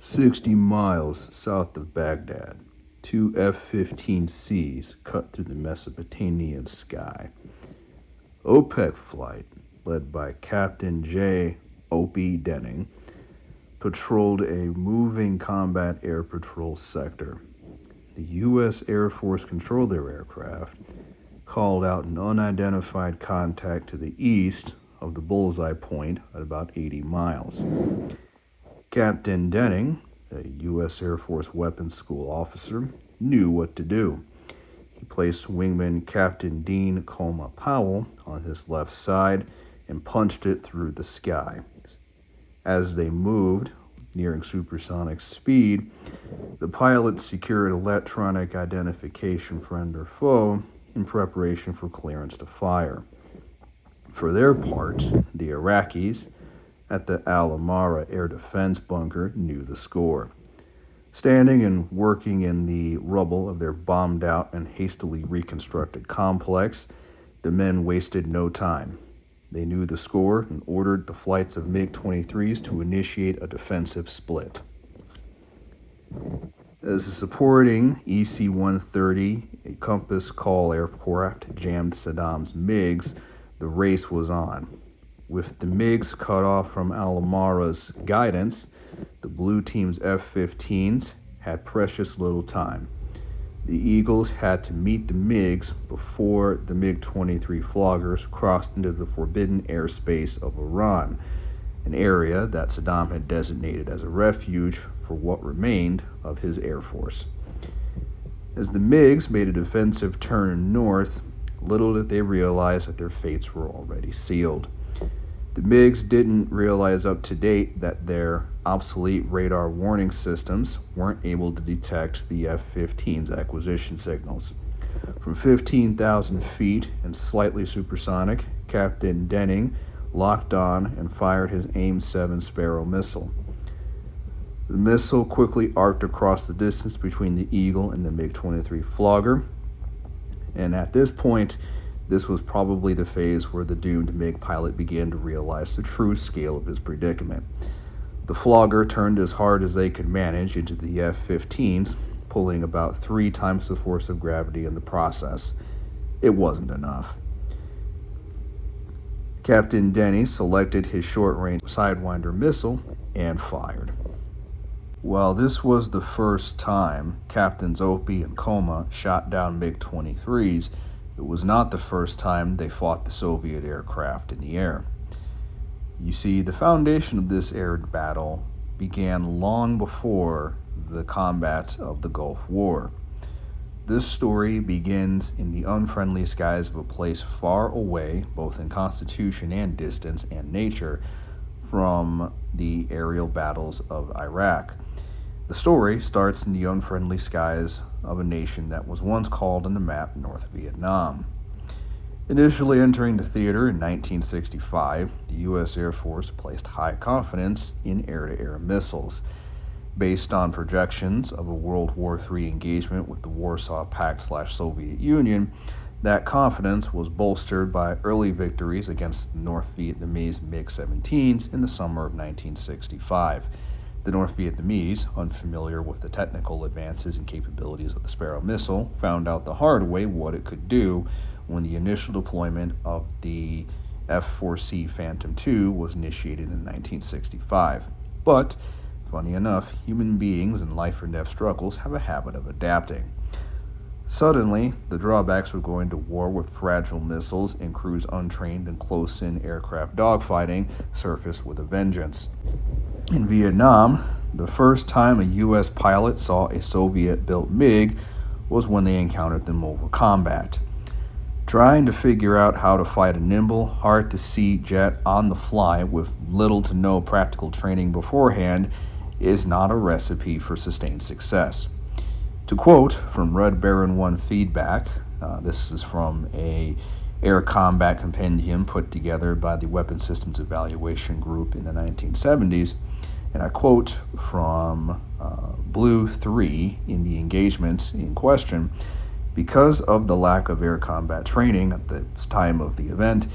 60 miles south of Baghdad, two F-15Cs cut through the Mesopotamian sky. OPEC flight, led by Captain J. Opie Denning, patrolled a moving combat air patrol sector. The U.S. Air Force controlled their aircraft, called out an unidentified contact to the east of the bullseye point at about 80 miles. Captain Denning, a U.S. Air Force weapons school officer, knew what to do. He placed wingman Captain Dean Coma Powell on his left side and punched it through the sky. As they moved, nearing supersonic speed, the pilots secured electronic identification, friend or foe, in preparation for clearance to fire. For their part, the Iraqis at the Al-Amara air defense bunker knew the score. Standing and working in the rubble of their bombed-out and hastily reconstructed complex, the men wasted no time. They knew the score and ordered the flights of MiG-23s to initiate a defensive split. As the supporting EC-130, a compass call aircraft, jammed Saddam's MiGs, the race was on. With the MiGs cut off from Al-Amara's guidance, the blue team's F-15s had precious little time. The Eagles had to meet the MiGs before the MiG-23 floggers crossed into the forbidden airspace of Iran, an area that Saddam had designated as a refuge for what remained of his air force. As the MiGs made a defensive turn north, little did they realize that their fates were already sealed. The MiGs didn't realize up to date that their obsolete radar warning systems weren't able to detect the F-15's acquisition signals. From 15,000 feet and slightly supersonic, Captain Denning locked on and fired his AIM-7 Sparrow missile. The missile quickly arced across the distance between the Eagle and the MiG-23 flogger, and at this point, this was probably the phase where the doomed MiG pilot began to realize the true scale of his predicament. The flogger turned as hard as they could manage into the F-15s, pulling about 3 times the force of gravity in the process. It wasn't enough. Captain Denny selected his short-range Sidewinder missile and fired. While this was the first time Captains Opie and Coma shot down MiG-23s, it was not the first time they fought the Soviet aircraft in the air. You see, the foundation of this air battle began long before the combat of the Gulf War. This story begins in the unfriendly skies of a place far away, both in constitution and distance and nature, from the aerial battles of Iraq. The story starts in the unfriendly skies of a nation that was once called on the map North Vietnam. Initially entering the theater in 1965, the U.S. Air Force placed high confidence in air-to-air missiles. Based on projections of a World War III engagement with the Warsaw Pact/Soviet Union, that confidence was bolstered by early victories against the North Vietnamese MiG-17s in the summer of 1965. The North Vietnamese, unfamiliar with the technical advances and capabilities of the Sparrow missile, found out the hard way what it could do when the initial deployment of the F-4C Phantom II was initiated in 1965. But, funny enough, human beings in life-or-death struggles have a habit of adapting. Suddenly, the drawbacks of going to war with fragile missiles and crews untrained in close-in aircraft dogfighting surfaced with a vengeance. In Vietnam, the first time a U.S. pilot saw a Soviet-built MiG was when they encountered them over combat. Trying to figure out how to fight a nimble, hard-to-see jet on the fly with little to no practical training beforehand is not a recipe for sustained success. To quote from Red Baron 1 feedback, this is from a air combat compendium put together by the Weapon Systems Evaluation Group in the 1970s, and I quote from Blue 3 in the engagement in question: because of the lack of air combat training at the time of the event,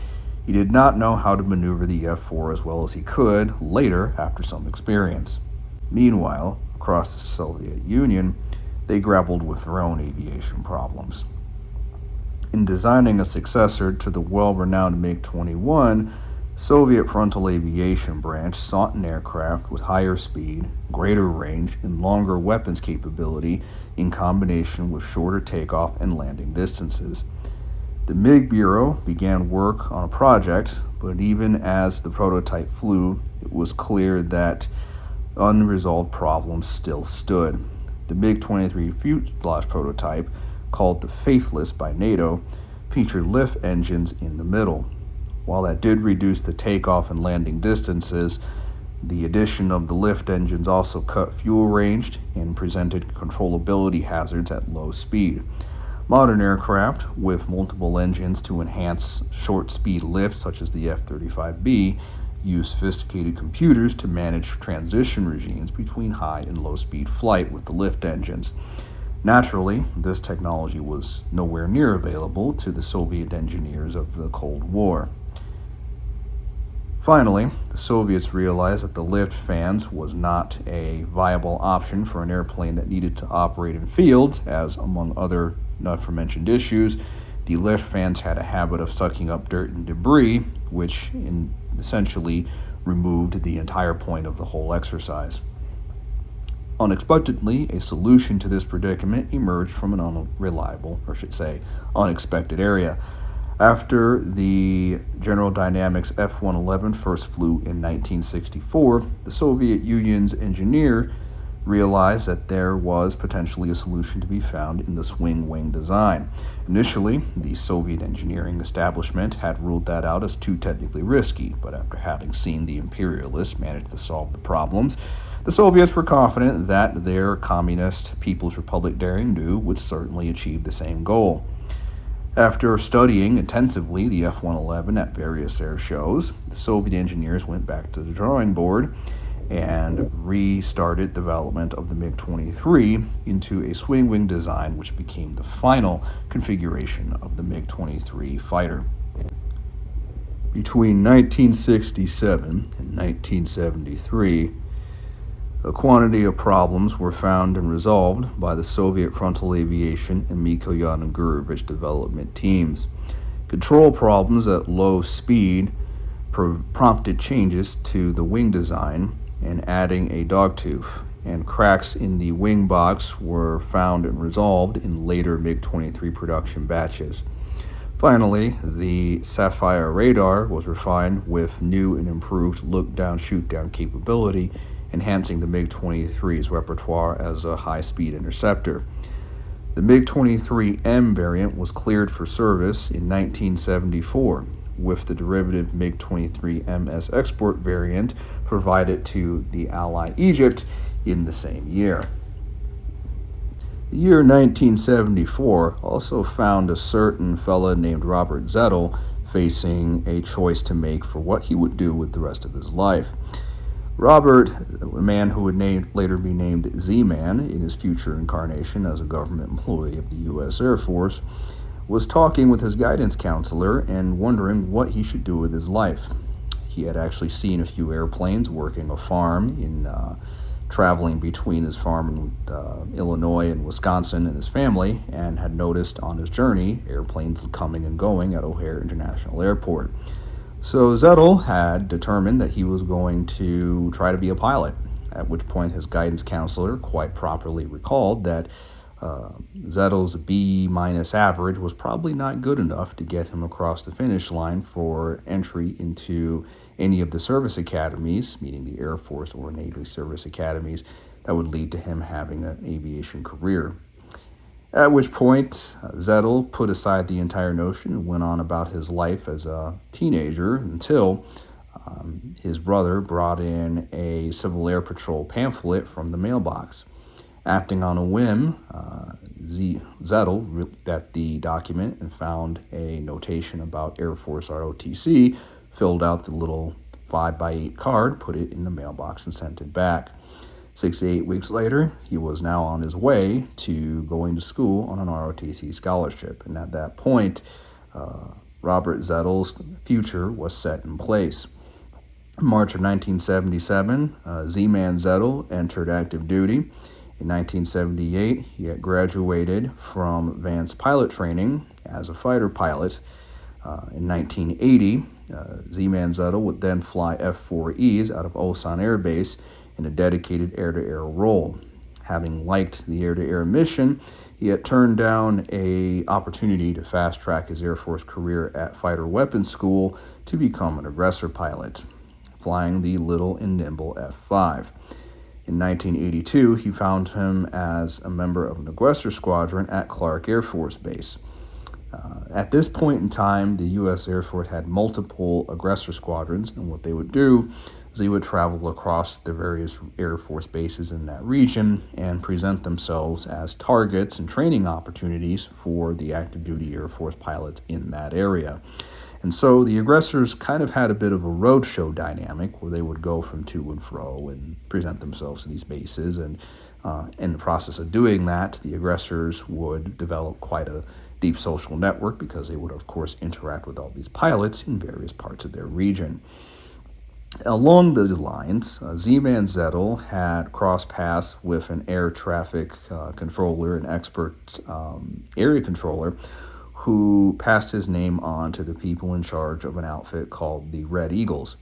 he did not know how to maneuver the F-4 as well as he could later after some experience. Meanwhile, across the Soviet Union, they grappled with their own aviation problems. In designing a successor to the well-renowned MiG-21, the Soviet Frontal Aviation Branch sought an aircraft with higher speed, greater range, and longer weapons capability in combination with shorter takeoff and landing distances. The MiG Bureau began work on a project, but even as the prototype flew, it was clear that unresolved problems still stood. The MiG-23 fuselage prototype, called the Faithless by NATO, featured lift engines in the middle. While that did reduce the takeoff and landing distances, the addition of the lift engines also cut fuel range and presented controllability hazards at low speed. Modern aircraft with multiple engines to enhance short-speed lift, such as the F-35B, use sophisticated computers to manage transition regimes between high and low-speed flight with the lift engines. Naturally, this technology was nowhere near available to the Soviet engineers of the Cold War. Finally, the Soviets realized that the lift fans was not a viable option for an airplane that needed to operate in fields, as among other not-aforementioned issues, the lift fans had a habit of sucking up dirt and debris, which essentially removed the entire point of the whole exercise. Unexpectedly, a solution to this predicament emerged from an unexpected area. After the General Dynamics F-111 first flew in 1964, the Soviet Union's engineer realized that there was potentially a solution to be found in the swing wing design. Initially, the Soviet engineering establishment had ruled that out as too technically risky, but after having seen the imperialists manage to solve the problems, the Soviets were confident that their communist People's Republic daring do would certainly achieve the same goal. After studying intensively the F-111 at various air shows, the Soviet engineers went back to the drawing board and restarted development of the MiG-23 into a swing wing design, which became the final configuration of the MiG-23 fighter. Between 1967 and 1973, a quantity of problems were found and resolved by the Soviet Frontal Aviation and Miloyan and Gurevich development teams. Control problems at low speed prompted changes to the wing design and adding a dogtooth, and cracks in the wing box were found and resolved in later MiG-23 production batches. Finally, the Sapphire radar was refined with new and improved look-down, shoot-down capability, enhancing the MiG-23's repertoire as a high-speed interceptor. The MiG-23M variant was cleared for service in 1974, with the derivative MiG-23MS export variant provided to the ally Egypt in the same year. The year 1974 also found a certain fella named Robert Zettle facing a choice to make for what he would do with the rest of his life. Robert, a man who would later be named Z-Man in his future incarnation as a government employee of the U.S. Air Force, was talking with his guidance counselor and wondering what he should do with his life. He had actually seen a few airplanes working a farm in traveling between his farm in Illinois and Wisconsin and his family, and had noticed on his journey airplanes coming and going at O'Hare International Airport. So Zettle had determined that he was going to try to be a pilot, at which point his guidance counselor quite properly recalled that Zettle's B- average was probably not good enough to get him across the finish line for entry into any of the service academies, meaning the Air Force or Navy service academies, that would lead to him having an aviation career. At which point, Zettle put aside the entire notion and went on about his life as a teenager until his brother brought in a Civil Air Patrol pamphlet from the mailbox. Acting on a whim, Zettle looked at the document and found a notation about Air Force ROTC, filled out the little 5x8 card, put it in the mailbox, and sent it back. 6 to 8 weeks later, he was now on his way to going to school on an ROTC scholarship. And at that point, Robert Zettle's future was set in place. March of 1977, Z-Man Zettle entered active duty. In 1978, he had graduated from advanced pilot training as a fighter pilot. In 1980, Z-Man Zettle would then fly F-4Es out of Osan Air Base in a dedicated air-to-air role. Having liked the air-to-air mission, he had turned down an opportunity to fast-track his Air Force career at Fighter Weapons School to become an Aggressor pilot, flying the little and nimble F-5. In 1982, he found him as a member of an Aggressor squadron at Clark Air Force Base. At this point in time, the U.S. Air Force had multiple Aggressor squadrons, and what they would do is they would travel across the various Air Force bases in that region and present themselves as targets and training opportunities for the active duty Air Force pilots in that area. And so the Aggressors kind of had a bit of a roadshow dynamic where they would go from to and fro and present themselves to these bases. And in the process of doing that, the Aggressors would develop quite a deep social network because they would, of course, interact with all these pilots in various parts of their region. Along those lines, Z-Man Zettle had crossed paths with an air traffic controller, an expert area controller, who passed his name on to the people in charge of an outfit called the Red Eagles.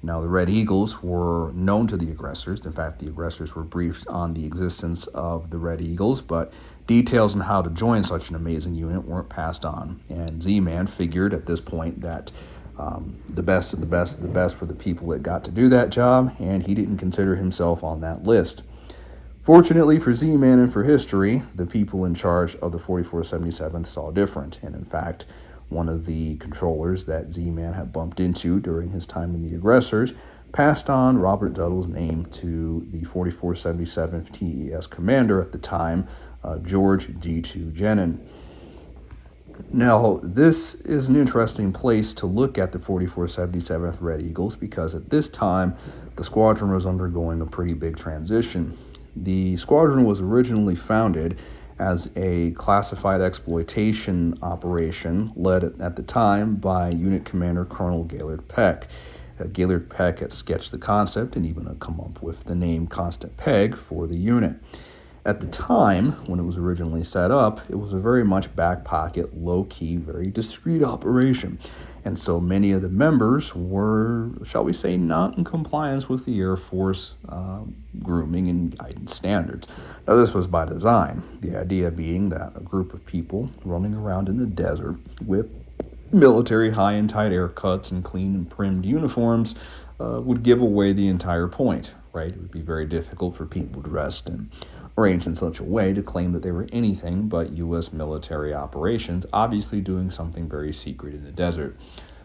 Now, the Red Eagles were known to the Aggressors. In fact, the Aggressors were briefed on the existence of the Red Eagles, but details on how to join such an amazing unit weren't passed on. And Z-Man figured at this point that the best of the best of the best for the people that got to do that job, and he didn't consider himself on that list. Fortunately for Z-Man and for history, the people in charge of the 4477th saw different. And in fact, one of the controllers that Z-Man had bumped into during his time in the Aggressors passed on Robert Zettle's name to the 4477th TES commander at the time, George D2 Jenin. Now, this is an interesting place to look at the 4477th Red Eagles because at this time, the squadron was undergoing a pretty big transition. The squadron was originally founded as a classified exploitation operation led at the time by Unit Commander Colonel Gaylord Peck. Gaylord Peck had sketched the concept and even come up with the name Constant Peg for the unit. At the time, when it was originally set up, it was a very much back pocket, low-key, very discreet operation. And so many of the members were, shall we say, not in compliance with the Air Force grooming and guidance standards. Now, this was by design, the idea being that a group of people running around in the desert with military high and tight haircuts and clean and primmed uniforms would give away the entire point, right? It would be very difficult for people dressed and arranged in such a way to claim that they were anything but U.S. military operations, obviously doing something very secret in the desert.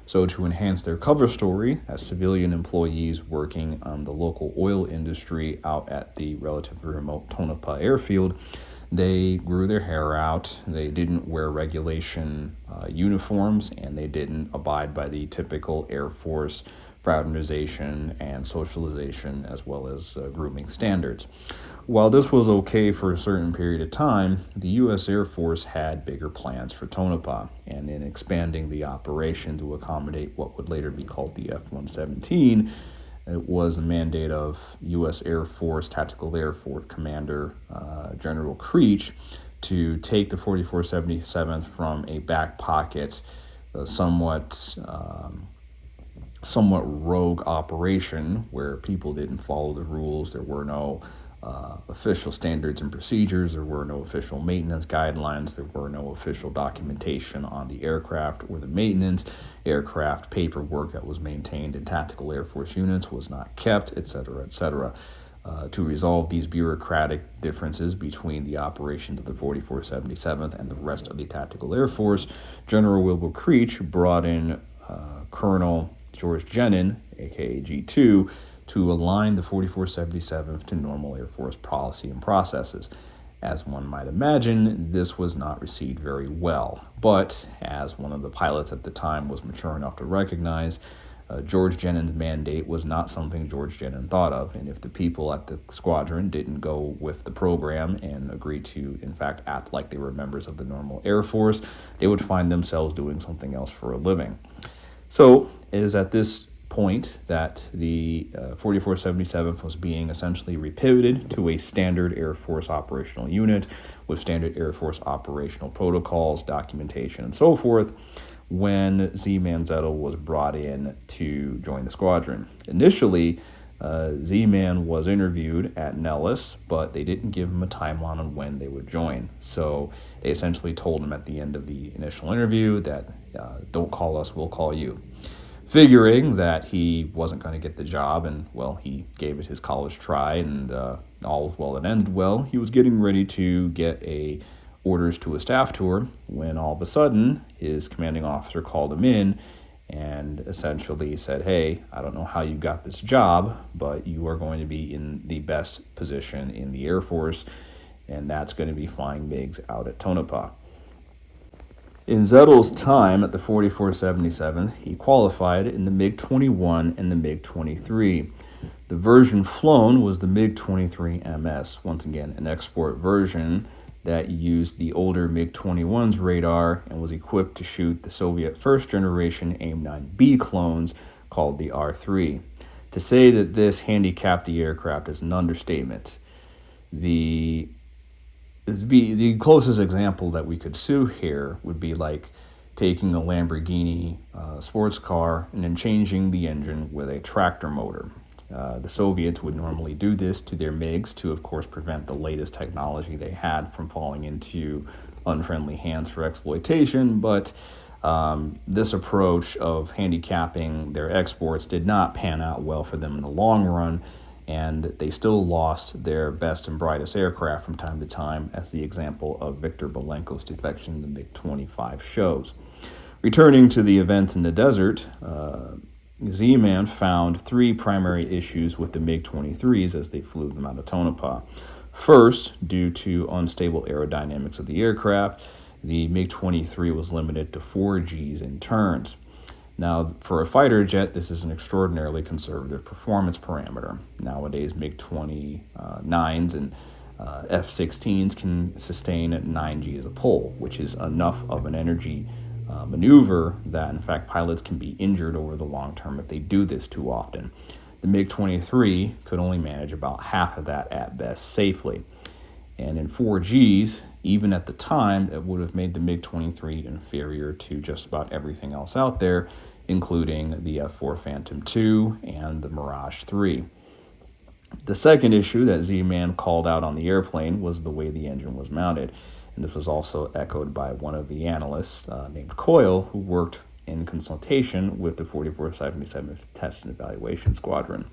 So to enhance their cover story as civilian employees working on the local oil industry out at the relatively remote Tonopah airfield, they grew their hair out, they didn't wear regulation uniforms, and they didn't abide by the typical Air Force fraternization and socialization as well as grooming standards. While this was okay for a certain period of time, the U.S. Air Force had bigger plans for Tonopah, and in expanding the operation to accommodate what would later be called the F-117, it was a mandate of U.S. Air Force Tactical Air Force Commander General Creech to take the 4477th from a back pocket, somewhat rogue operation where people didn't follow the rules. There were no official standards and procedures. There were no official maintenance guidelines. There were no official documentation on the aircraft or the maintenance. Aircraft paperwork that was maintained in tactical Air Force units was not kept, etc., etc. To resolve these bureaucratic differences between the operations of the 4477th and the rest of the Tactical Air Force, General Wilbur Creech brought in Colonel George Jenin, aka G2, to align the 4477th to normal Air Force policy and processes. As one might imagine, this was not received very well, but as one of the pilots at the time was mature enough to recognize, George Jenin's mandate was not something George Jenin thought of, and if the people at the squadron didn't go with the program and agree to, in fact, act like they were members of the normal Air Force, they would find themselves doing something else for a living. So it is at this point that the 4477 was being essentially repivoted to a standard Air Force operational unit with standard Air Force operational protocols, documentation, and so forth, when Z-Man Zettle was brought in to join the squadron. Initially, Z-Man was interviewed at Nellis, but they didn't give him a timeline on when they would join. So they essentially told him at the end of the initial interview that, don't call us, we'll call you. Figuring that he wasn't going to get the job, and, well, he gave it his college try, and all was well that ended well. He was getting ready to get orders to a staff tour when all of a sudden his commanding officer called him in and essentially said, hey, I don't know how you got this job, but you are going to be in the best position in the Air Force, and that's going to be flying MiGs out at Tonopah. In Zettle's time at the 4477, he qualified in the MiG-21 and the MiG-23. The version flown was the MiG-23MS, once again an export version that used the older MiG-21's radar and was equipped to shoot the Soviet first-generation AIM-9B clones called the R-3. To say that this handicapped the aircraft is an understatement. The closest example that we could sue here would be like taking a Lamborghini sports car and then changing the engine with a tractor motor. The Soviets would normally do this to their MiGs to, of course, prevent the latest technology they had from falling into unfriendly hands for exploitation, but this approach of handicapping their exports did not pan out well for them in the long run, and they still lost their best and brightest aircraft from time to time, as the example of Viktor Belenko's defection in the MiG-25 shows. Returning to the events in the desert, Z-Man found three primary issues with the MiG-23s as they flew them out of Tonopah. First, due to unstable aerodynamics of the aircraft, the MiG-23 was limited to 4 Gs in turns. Now, for a fighter jet, this is an extraordinarily conservative performance parameter. Nowadays, MiG-29s and F-16s can sustain at 9 Gs a pull, which is enough of an energy maneuver that, in fact, pilots can be injured over the long term if they do this too often. The MiG-23 could only manage about half of that at best safely. And in 4 Gs, even at the time, it would have made the MiG-23 inferior to just about everything else out there, including the F-4 Phantom II and the Mirage 3. The second issue that Z-Man called out on the airplane was the way the engine was mounted. And this was also echoed by one of the analysts named Coyle, who worked in consultation with the 4477 Test and Evaluation Squadron.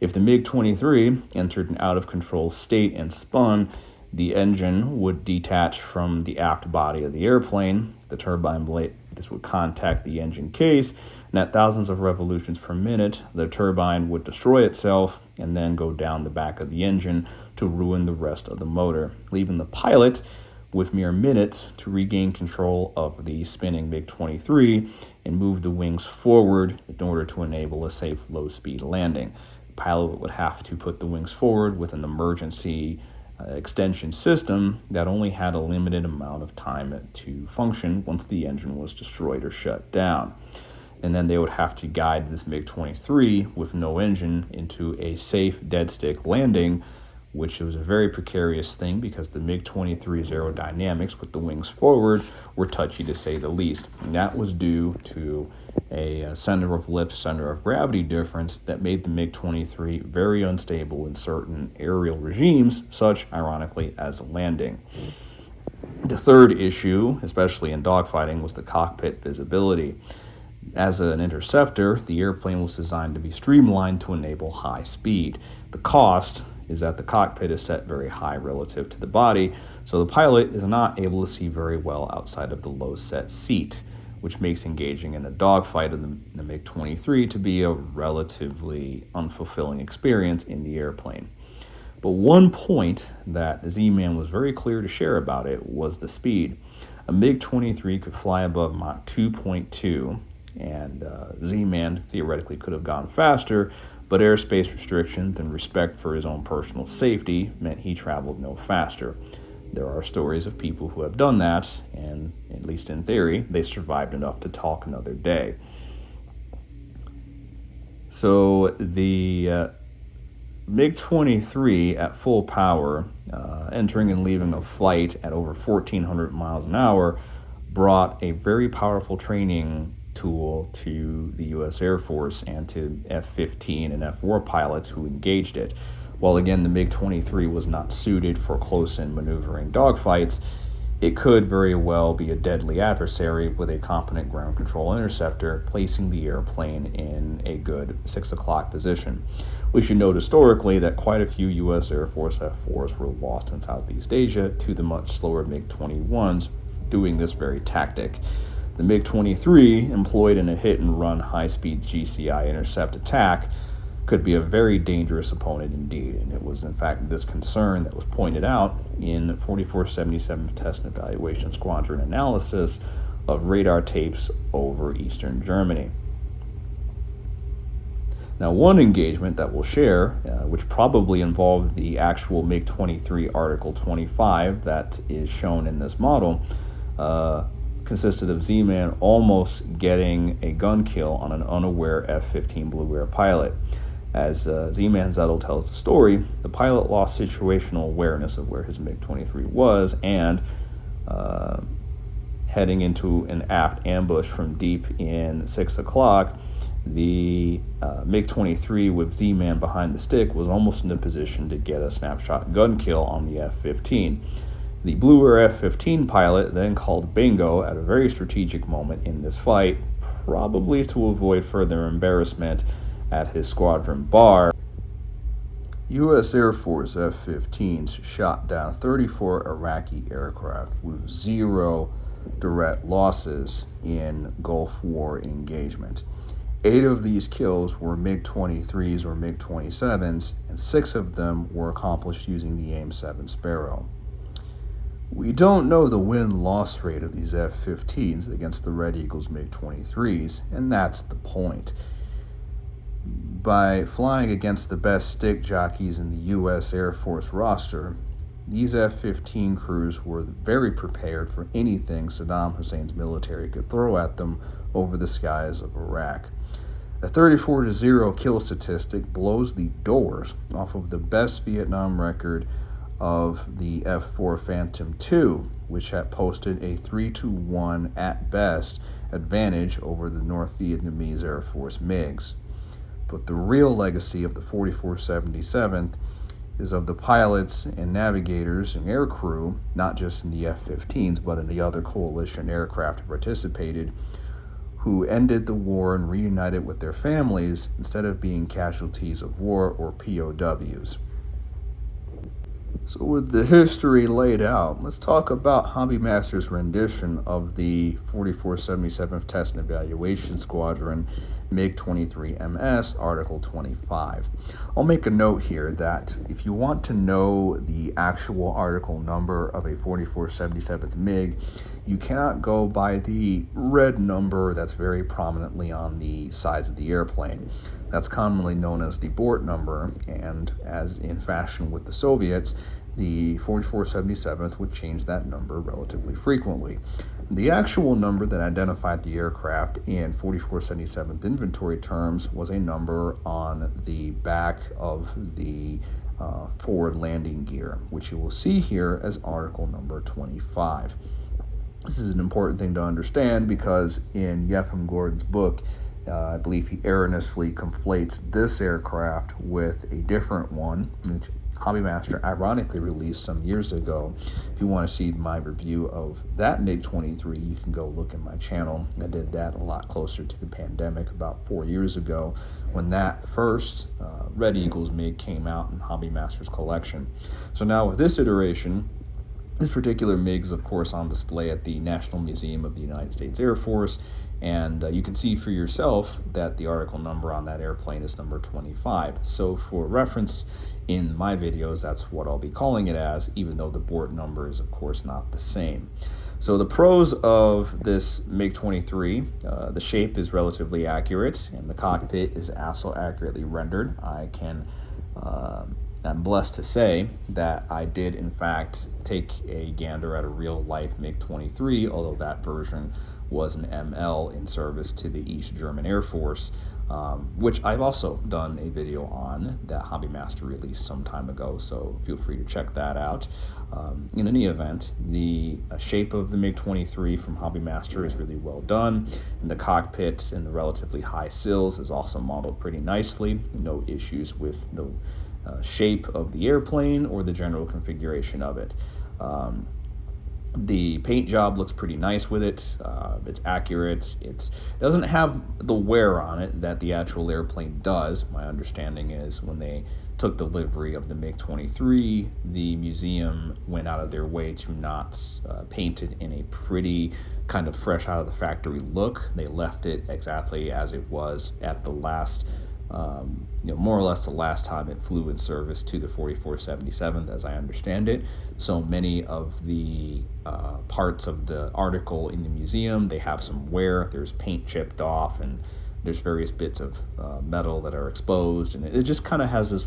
If the MiG-23 entered an out-of-control state and spun, the engine would detach from the aft body of the airplane. The turbine blade, this would contact the engine case, and at thousands of revolutions per minute, the turbine would destroy itself and then go down the back of the engine to ruin the rest of the motor, leaving the pilot with mere minutes to regain control of the spinning MiG-23 and move the wings forward in order to enable a safe low-speed landing. The pilot would have to put the wings forward with an emergency extension system that only had a limited amount of time to function once the engine was destroyed or shut down. And then they would have to guide this MiG-23 with no engine into a safe dead stick landing, which was a very precarious thing because the MiG-23's aerodynamics with the wings forward were touchy to say the least. And that was due to a center of lift, center of gravity difference that made the MiG-23 very unstable in certain aerial regimes, such, ironically, as a landing. The third issue, especially in dogfighting, was the cockpit visibility. As an interceptor, the airplane was designed to be streamlined to enable high speed. The cost is that the cockpit is set very high relative to the body, so the pilot is not able to see very well outside of the low-set seat, which makes engaging in a dogfight of the MiG-23 to be a relatively unfulfilling experience in the airplane. But one point that Z-Man was very clear to share about it was the speed. A MiG-23 could fly above Mach 2.2, and Z-Man theoretically could have gone faster, but airspace restrictions and respect for his own personal safety meant he traveled no faster. There are stories of people who have done that, and at least in theory, they survived enough to talk another day. So the MiG-23 at full power, entering and leaving a flight at over 1,400 miles an hour, brought a very powerful training tool to the U.S. Air Force and to F-15 and F-4 pilots who engaged it. While again the MiG-23 was not suited for close-in maneuvering dogfights, it could very well be a deadly adversary with a competent ground control interceptor, placing the airplane in a good 6 o'clock position. We should note historically that quite a few U.S. Air Force F-4s were lost in Southeast Asia to the much slower MiG-21s doing this very tactic. The MiG-23, employed in a hit-and-run high-speed GCI intercept attack, could be a very dangerous opponent indeed, and it was in fact this concern that was pointed out in 4477 Test and Evaluation Squadron analysis of radar tapes over eastern Germany. Now, one engagement that we'll share, which probably involved the actual MiG-23 Article 25 that is shown in this model, consisted of Z-Man almost getting a gun kill on an unaware F-15 Blue Air pilot. As Z-Man Zettle tells the story, the pilot lost situational awareness of where his MiG-23 was, and heading into an aft ambush from deep in 6 o'clock, the MiG-23 with Z-Man behind the stick was almost in a position to get a snapshot gun kill on the F-15. The Blue Air F-15 pilot then called bingo at a very strategic moment in this fight, probably to avoid further embarrassment at his squadron bar. U.S. Air Force F-15s shot down 34 Iraqi aircraft with 0 direct losses in Gulf War engagement. 8 of these kills were MiG-23s or MiG-27s, and 6 of them were accomplished using the AIM-7 Sparrow. We don't know the win-loss rate of these F-15s against the Red Eagles MiG-23s, and that's the point. By flying against the best stick jockeys in the U.S. Air Force roster, these F-15 crews were very prepared for anything Saddam Hussein's military could throw at them over the skies of Iraq. A 34-0 kill statistic blows the doors off of the best Vietnam record of the F-4 Phantom II, which had posted a 3-1 at best advantage over the North Vietnamese Air Force MiGs. But the real legacy of the 4477th is of the pilots and navigators and air crew, not just in the F-15s, but in the other coalition aircraft who participated, who ended the war and reunited with their families instead of being casualties of war or POWs. So with the history laid out, let's talk about HobbyMaster's rendition of the 4477th Test and Evaluation Squadron MiG-23MS Article 25. I'll make a note here that if you want to know the actual article number of a 4477th MiG, you cannot go by the red number that's very prominently on the sides of the airplane. That's commonly known as the Bort number, and as in fashion with the Soviets, the 4477th would change that number relatively frequently. The actual number that identified the aircraft in 4477th inventory terms was a number on the back of the forward landing gear, which you will see here as article number 25. This is an important thing to understand because in Yefim Gordon's book, I believe he erroneously conflates this aircraft with a different one, which HobbyMaster ironically released some years ago. If you want to see my review of that MiG-23, you can go look in my channel. I did that a lot closer to the pandemic about 4 years ago when that first Red Eagles MiG came out in HobbyMaster's collection. So now with this iteration, this particular MiG is of course on display at the National Museum of the United States Air Force, and you can see for yourself that the article number on that airplane is number 25. So for reference in my videos, that's what I'll be calling it as, even though the Bort number is of course not the same. So the pros of this MiG-23, the shape is relatively accurate and the cockpit is also accurately rendered. I'm blessed to say that I did in fact take a gander at a real life MiG-23, although that version was an ML in service to the East German Air Force, which I've also done a video on that HobbyMaster released some time ago, so feel free to check that out. In any event, the shape of the MiG-23 from HobbyMaster is really well done, and the cockpit and the relatively high sills is also modeled pretty nicely. No issues with the shape of the airplane or the general configuration of it. The paint job looks pretty nice with it. It's accurate. It doesn't have the wear on it that the actual airplane does. My understanding is when they took delivery of the MiG-23, the museum went out of their way to not paint it in a pretty kind of fresh out of the factory look. They left it exactly as it was at the last more or less the last time it flew in service to the 4477th, as I understand it. So many of the parts of the article in the museum, they have some wear. There's paint chipped off, and there's various bits of metal that are exposed, and it just kind of has this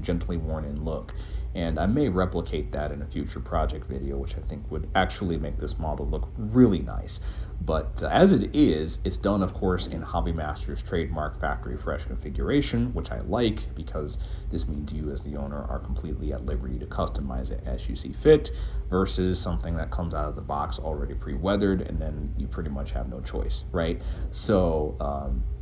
gently worn in look. And I may replicate that in a future project video, which I think would actually make this model look really nice. But as it is, it's done, of course, in HobbyMaster's trademark factory fresh configuration, which I like because this means you as the owner are completely at liberty to customize it as you see fit, versus something that comes out of the box already pre-weathered, and then you pretty much have no choice, right? So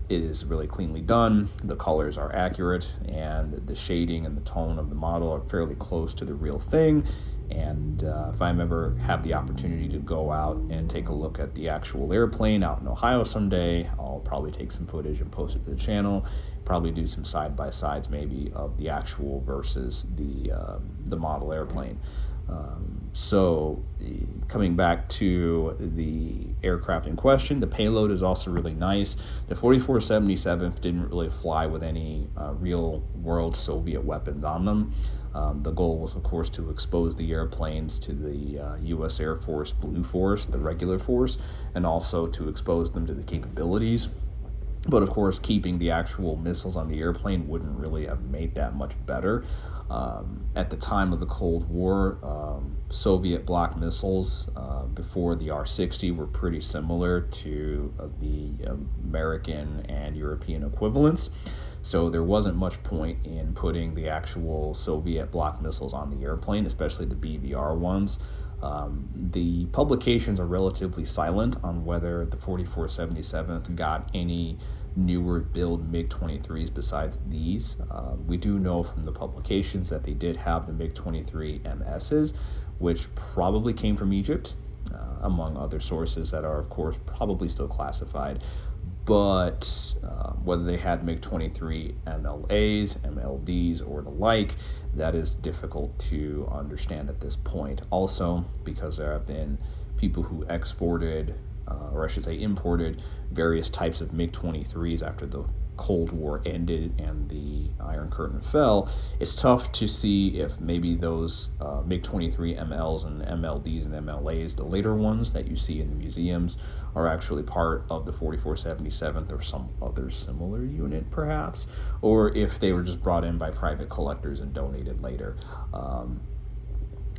it is really cleanly done. The colors are accurate, and the shading and the tone of the model are fairly close to the real thing. And if I ever have the opportunity to go out and take a look at the actual airplane out in Ohio someday, I'll probably take some footage and post it to the channel. Probably do some side-by-sides maybe of the actual versus the model airplane. So coming back to the aircraft in question, the payload is also really nice. The 4477th didn't really fly with any real world Soviet weapons on them. The goal was, of course, to expose the airplanes to the U.S. Air Force Blue Force, the regular force, and also to expose them to the capabilities. But of course, keeping the actual missiles on the airplane wouldn't really have made that much better. At the time of the Cold War, Soviet block missiles before the R-60 were pretty similar to the American and European equivalents. So there wasn't much point in putting the actual Soviet block missiles on the airplane, especially the BVR ones. The publications are relatively silent on whether the 4477th got any newer build MiG-23s besides these. We do know from the publications that they did have the MiG-23MSs, which probably came from Egypt, among other sources that are, of course, probably still classified. But whether they had MiG-23 MLAs, MLDs, or the like, that is difficult to understand at this point. Also, because there have been people who exported, or I should say imported, various types of MiG-23s after the Cold War ended and the Iron Curtain fell, it's tough to see if maybe those MiG-23 MLs and MLDs and MLAs, the later ones that you see in the museums, are actually part of the 4477th or some other similar unit perhaps, or if they were just brought in by private collectors and donated later.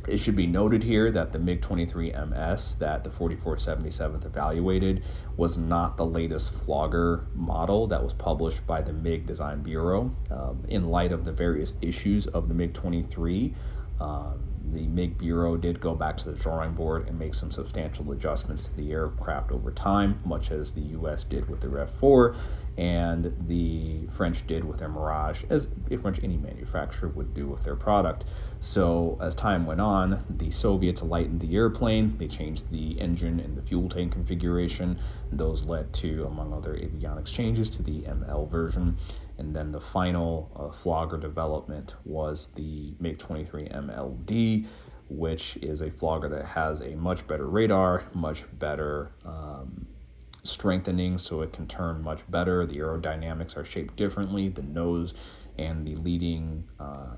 It should be noted here that the MiG-23MS that the 4477th evaluated was not the latest flogger model that was published by the MiG Design Bureau. In light of the various issues of the MiG-23, the MiG Bureau did go back to the drawing board and make some substantial adjustments to the aircraft over time, much as the US did with their F4 and the French did with their Mirage, as pretty much any manufacturer would do with their product. So as time went on, the Soviets lightened the airplane, they changed the engine and the fuel tank configuration, and those led to, among other avionics changes, to the ML version. And then the final flogger development was the MiG-23 MLD, which is a flogger that has a much better radar, much better strengthening, so it can turn much better. The aerodynamics are shaped differently. The nose and the leading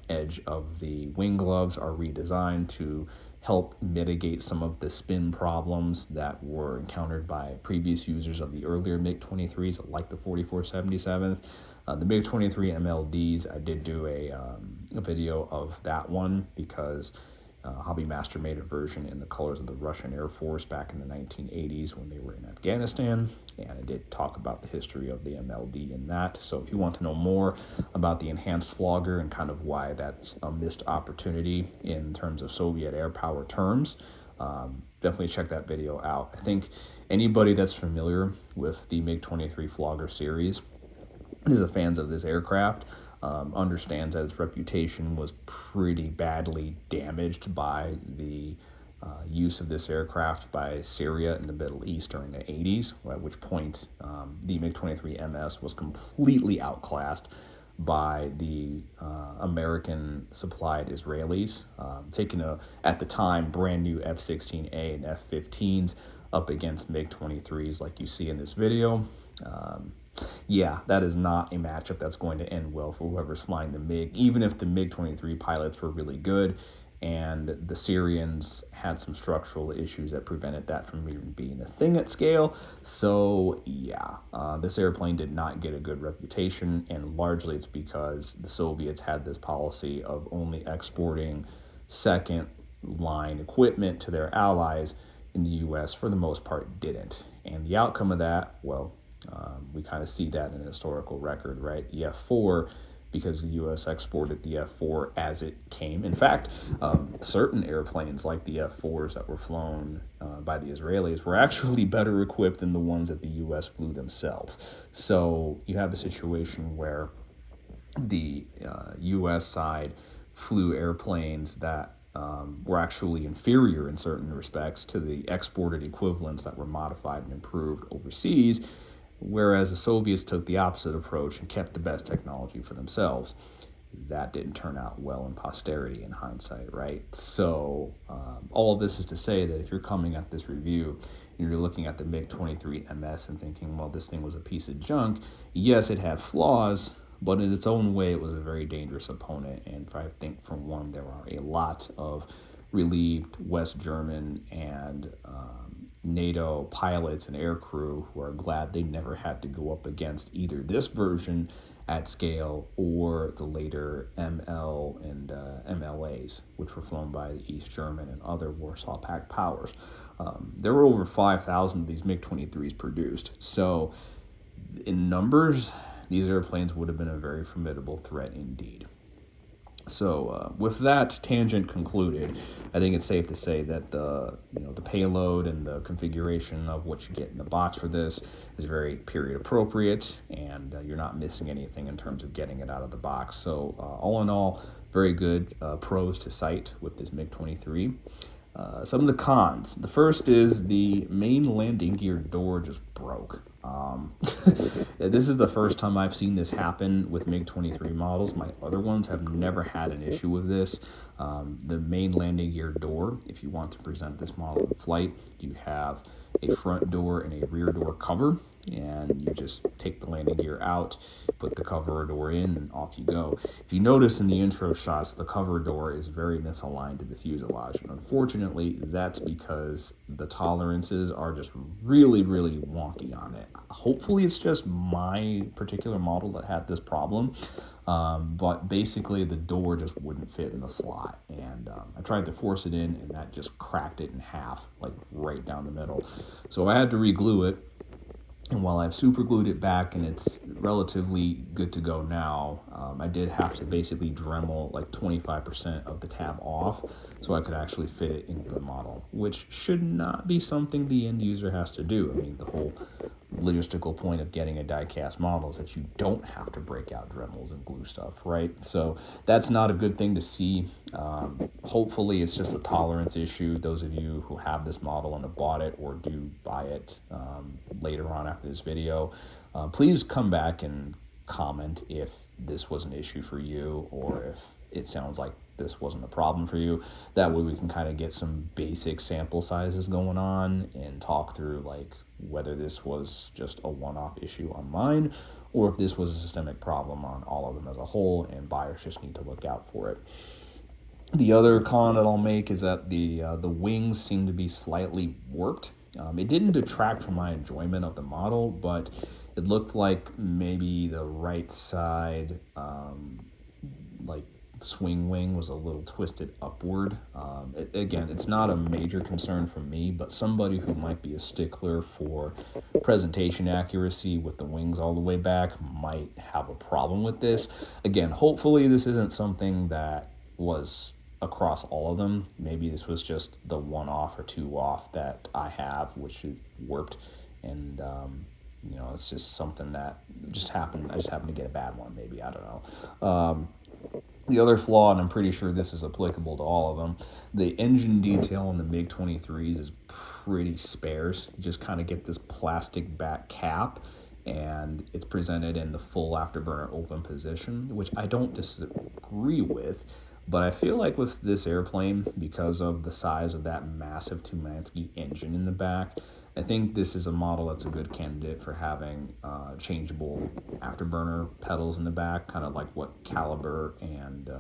edge of the wing gloves are redesigned to help mitigate some of the spin problems that were encountered by previous users of the earlier MiG-23s, like the 4477th. The MiG-23 MLDs, I did do a video of that one because HobbyMaster made a version in the colors of the Russian Air Force back in the 1980s when they were in Afghanistan, and I did talk about the history of the MLD in that. So if you want to know more about the enhanced flogger and kind of why that's a missed opportunity in terms of Soviet air power terms, definitely check that video out. I think anybody that's familiar with the MiG-23 flogger series is a fans of this aircraft, understands that its reputation was pretty badly damaged by the use of this aircraft by Syria in the Middle East during the 80s, at which point the MiG-23MS was completely outclassed by the American supplied Israelis, taking at the time, brand new F-16A and F-15s up against MiG-23s like you see in this video. Yeah, that is not a matchup that's going to end well for whoever's flying the MiG, even if the MiG-23 pilots were really good and the Syrians had some structural issues that prevented that from even being a thing at scale. So yeah, this airplane did not get a good reputation, and largely it's because the Soviets had this policy of only exporting second line equipment to their allies, and the US for the most part didn't. And the outcome of that, well, we kind of see that in a historical record, right? The F4, because the U.S. exported the F4 as it came. In fact, certain airplanes like the F4s that were flown by the Israelis were actually better equipped than the ones that the U.S. flew themselves. So you have a situation where the U.S. side flew airplanes that were actually inferior in certain respects to the exported equivalents that were modified and improved overseas, whereas the Soviets took the opposite approach and kept the best technology for themselves. That didn't turn out well in posterity in hindsight, right? So all of this is to say that if you're coming at this review and you're looking at the MiG-23MS and thinking, well, this thing was a piece of junk, yes, it had flaws, but in its own way, it was a very dangerous opponent. And I think, for one, there are a lot of relieved West German and NATO pilots and aircrew who are glad they never had to go up against either this version at scale or the later ML and MLAs, which were flown by the East German and other Warsaw Pact powers. There were over 5,000 of these MiG-23s produced. So in numbers, these airplanes would have been a very formidable threat indeed. So with that tangent concluded, I think it's safe to say that the payload and the configuration of what you get in the box for this is very period appropriate, and you're not missing anything in terms of getting it out of the box. So all in all, very good pros to cite with this MiG-23. Some of the cons. The first is the main landing gear door just broke. This is the first time I've seen this happen with MiG-23 models. My other ones have never had an issue with this. The main landing gear door, if you want to present this model in flight, you have a front door and a rear door cover, and you just take the landing gear out, put the cover door in, and off you go. If you notice in the intro shots, the cover door is very misaligned to the fuselage, and unfortunately, that's because the tolerances are just really, really wonky on it. Hopefully, it's just my particular model that had this problem, but basically, the door just wouldn't fit in the slot, and I tried to force it in, and that just cracked it in half, like right down the middle. So I had to re-glue it. And while I've super glued it back and it's relatively good to go now, I did have to basically Dremel like 25% of the tab off so I could actually fit it into the model, which should not be something the end user has to do. I mean, the whole logistical point of getting a die-cast model is that you don't have to break out Dremels and glue stuff, right? So that's not a good thing to see. Hopefully it's just a tolerance issue. Those of you who have this model and have bought it or do buy it later on after this video, please come back and comment if this was an issue for you or if it sounds like this wasn't a problem for you. That way we can kind of get some basic sample sizes going on and talk through like whether this was just a one-off issue on mine or if this was a systemic problem on all of them as a whole, and buyers just need to look out for it. The other con that I'll make is that the wings seem to be slightly warped. It didn't detract from my enjoyment of the model, but it looked like maybe the right side like swing wing was a little twisted upward. Again, it's not a major concern for me, but somebody who might be a stickler for presentation accuracy with the wings all the way back might have a problem with this. Again, hopefully this isn't something that was across all of them. Maybe this was just the one off or two off that I have, which is warped, and you know, it's just something that just happened. I just happened to get a bad one, maybe, I don't know. The other flaw, and I'm pretty sure this is applicable to all of them, the engine detail on the MiG-23s is pretty sparse. You just kind of get this plastic back cap, and it's presented in the full afterburner open position, which I don't disagree with, but I feel like with this airplane, because of the size of that massive Tumansky engine in the back, I think this is a model that's a good candidate for having changeable afterburner pedals in the back, kind of like what Caliber and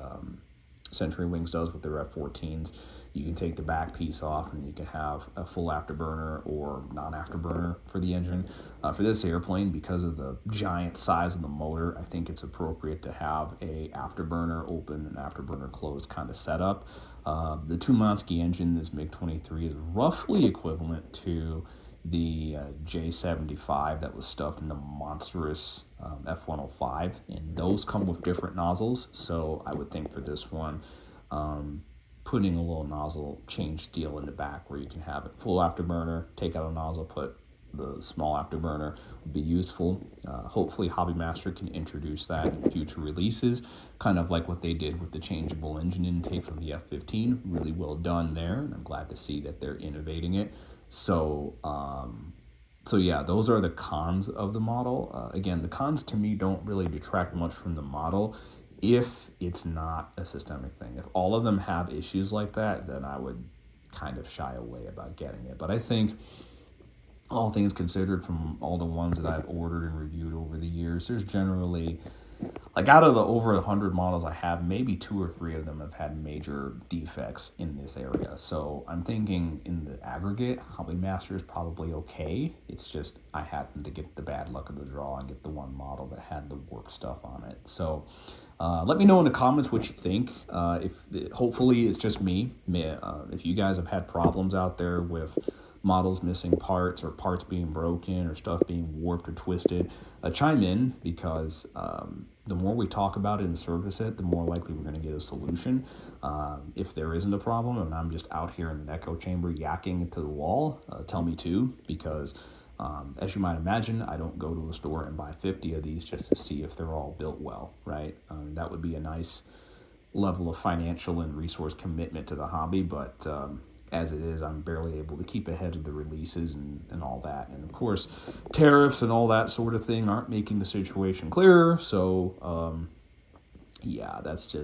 Century Wings does with their F-14s. You can take the back piece off and you can have a full afterburner or non-afterburner for the engine. For this airplane, because of the giant size of the motor, I think it's appropriate to have a afterburner open and afterburner closed kind of setup. The Tumansky engine, this MiG-23, is roughly equivalent to the J75 that was stuffed in the monstrous F105, and those come with different nozzles. So I would think for this one, putting a little nozzle change deal in the back where you can have it full afterburner, take out a nozzle, put the small afterburner would be useful. Hopefully HobbyMaster can introduce that in future releases, kind of like what they did with the changeable engine intakes on the F-15. Really well done there, and I'm glad to see that they're innovating it. So yeah, those are the cons of the model. Again, the cons to me don't really detract much from the model if it's not a systemic thing. If all of them have issues like that, then I would kind of shy away about getting it. But I think, all things considered, from all the ones that I've ordered and reviewed over the years, there's generally, like, out of the over 100 models I have, maybe 2 or 3 of them have had major defects in this area. So I'm thinking in the aggregate, HobbyMaster is probably okay. It's just I happened to get the bad luck of the draw and get the one model that had the warp stuff on it. So let me know in the comments what you think. Hopefully it's just me. If you guys have had problems out there with models missing parts or parts being broken or stuff being warped or twisted, chime in, because the more we talk about it and service it, the more likely we're going to get a solution. If there isn't a problem and I'm just out here in an echo chamber yakking into the wall, tell me too, because as you might imagine, I don't go to a store and buy 50 of these just to see if they're all built well, right? That would be a nice level of financial and resource commitment to the hobby, but as it is, I'm barely able to keep ahead of the releases and all that. And of course, tariffs and all that sort of thing aren't making the situation clearer. So yeah, that's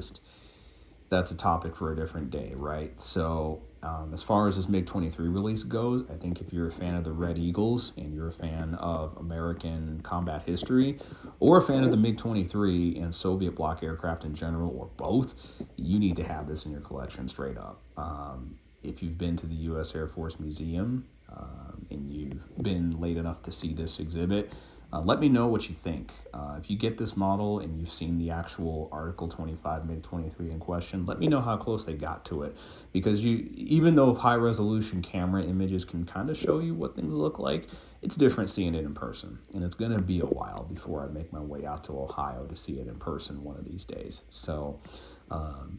a topic for a different day, right? So as far as this MiG-23 release goes, I think if you're a fan of the Red Eagles and you're a fan of American combat history, or a fan of the MiG-23 and Soviet bloc aircraft in general, or both, you need to have this in your collection straight up. If you've been to the U.S. Air Force Museum and you've been late enough to see this exhibit, let me know what you think. If you get this model and you've seen the actual Article 25 MiG-23 in question, let me know how close they got to it. Because even though high-resolution camera images can kind of show you what things look like, it's different seeing it in person. And it's going to be a while before I make my way out to Ohio to see it in person one of these days. So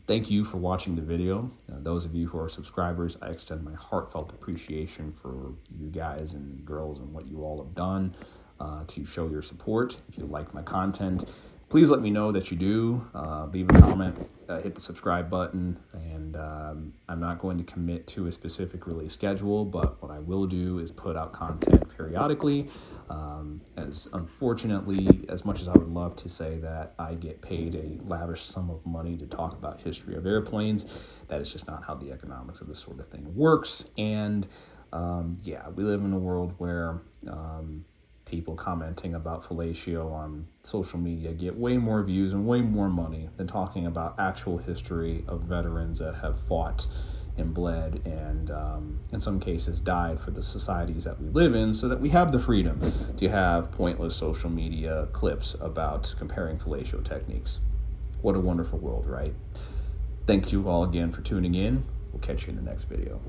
thank you for watching the video. Those of you who are subscribers, I extend my heartfelt appreciation for you guys and girls and what you all have done to show your support. If you like my content, please let me know that you do. Leave a comment, hit the subscribe button, and I'm not going to commit to a specific release schedule, but what I will do is put out content periodically. As unfortunately, as much as I would love to say that I get paid a lavish sum of money to talk about history of airplanes, that is just not how the economics of this sort of thing works. And yeah, we live in a world where people commenting about fellatio on social media get way more views and way more money than talking about actual history of veterans that have fought and bled and in some cases died for the societies that we live in, so that we have the freedom to have pointless social media clips about comparing fellatio techniques. What a wonderful world, right? Thanks you all again for tuning in. We'll catch you in the next video.